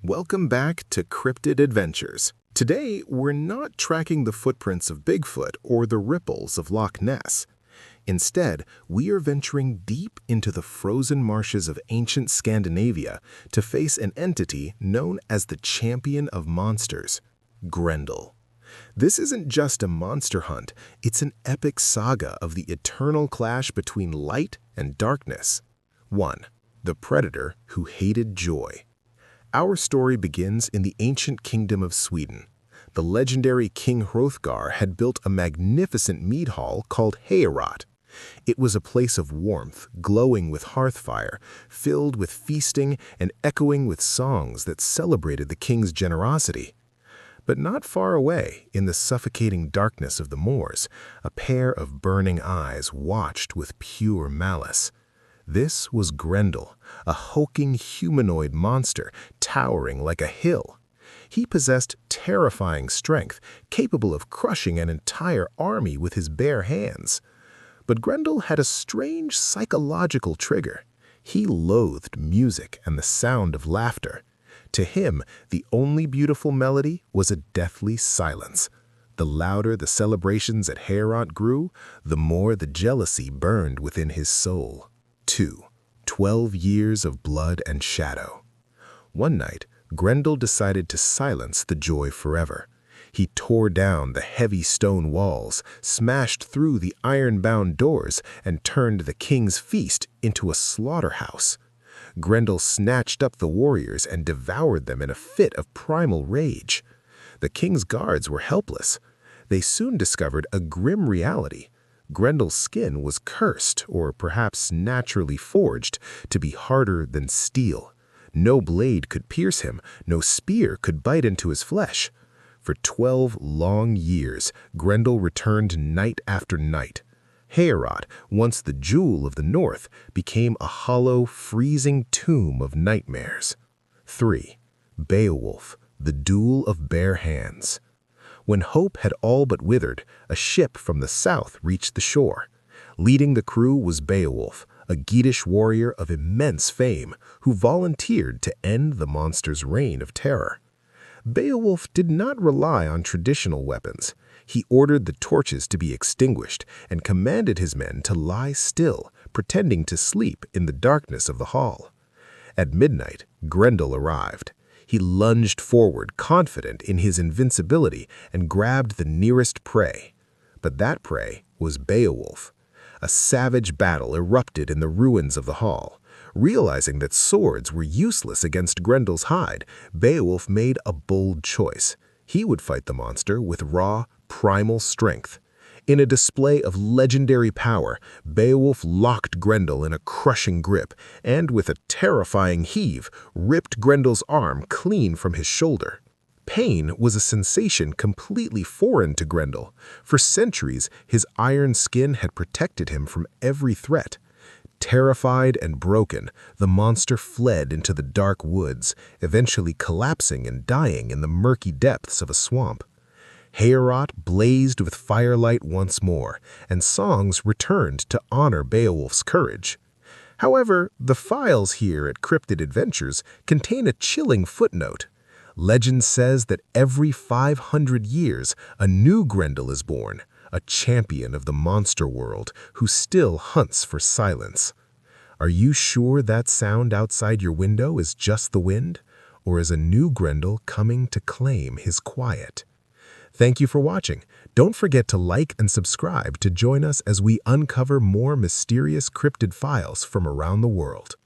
Welcome back to Cryptid Adventures. Today, we're not tracking the footprints of Bigfoot or the ripples of Loch Ness. Instead, we are venturing deep into the frozen marshes of ancient Scandinavia to face an entity known as the champion of monsters, Grendel. This isn't just a monster hunt, it's an epic saga of the eternal clash between light and darkness. 1. The predator who hated joy. Our story begins in the ancient kingdom of Sweden. The legendary King Hrothgar had built a magnificent mead hall called Heorot. It was a place of warmth, glowing with hearth fire, filled with feasting and echoing with songs that celebrated the king's generosity. But not far away, in the suffocating darkness of the moors, a pair of burning eyes watched with pure malice. This was Grendel, a hulking humanoid monster towering like a hill. He possessed terrifying strength, capable of crushing an entire army with his bare hands. But Grendel had a strange psychological trigger. He loathed music and the sound of laughter. To him, the only beautiful melody was a deathly silence. The louder the celebrations at Heorot grew, the more the jealousy burned within his soul. 2. 12 years of blood and shadow. One night, Grendel decided to silence the joy forever. He tore down the heavy stone walls, smashed through the iron-bound doors, and turned the king's feast into a slaughterhouse. Grendel snatched up the warriors and devoured them in a fit of primal rage. The king's guards were helpless. They soon discovered a grim reality. Grendel's skin was cursed, or perhaps naturally forged, to be harder than steel. No blade could pierce him, no spear could bite into his flesh. For 12 long years, Grendel returned night after night. Heorot, once the jewel of the north, became a hollow, freezing tomb of nightmares. 3. Beowulf, the duel of bare hands. When hope had all but withered, a ship from the south reached the shore. Leading the crew was Beowulf, a Geatish warrior of immense fame, who volunteered to end the monster's reign of terror. Beowulf did not rely on traditional weapons. He ordered the torches to be extinguished and commanded his men to lie still, pretending to sleep in the darkness of the hall. At midnight, Grendel arrived. He lunged forward, confident in his invincibility, and grabbed the nearest prey. But that prey was Beowulf. A savage battle erupted in the ruins of the hall. Realizing that swords were useless against Grendel's hide, Beowulf made a bold choice. He would fight the monster with raw, primal strength. In a display of legendary power, Beowulf locked Grendel in a crushing grip and, with a terrifying heave, ripped Grendel's arm clean from his shoulder. Pain was a sensation completely foreign to Grendel. For centuries, his iron skin had protected him from every threat. Terrified and broken, the monster fled into the dark woods, eventually collapsing and dying in the murky depths of a swamp. Heorot blazed with firelight once more, and songs returned to honor Beowulf's courage. However, the files here at Cryptid Adventures contain a chilling footnote. Legend says that every 500 years, a new Grendel is born, a champion of the monster world who still hunts for silence. Are you sure that sound outside your window is just the wind, or is a new Grendel coming to claim his quiet? Thank you for watching. Don't forget to like and subscribe to join us as we uncover more mysterious cryptid files from around the world.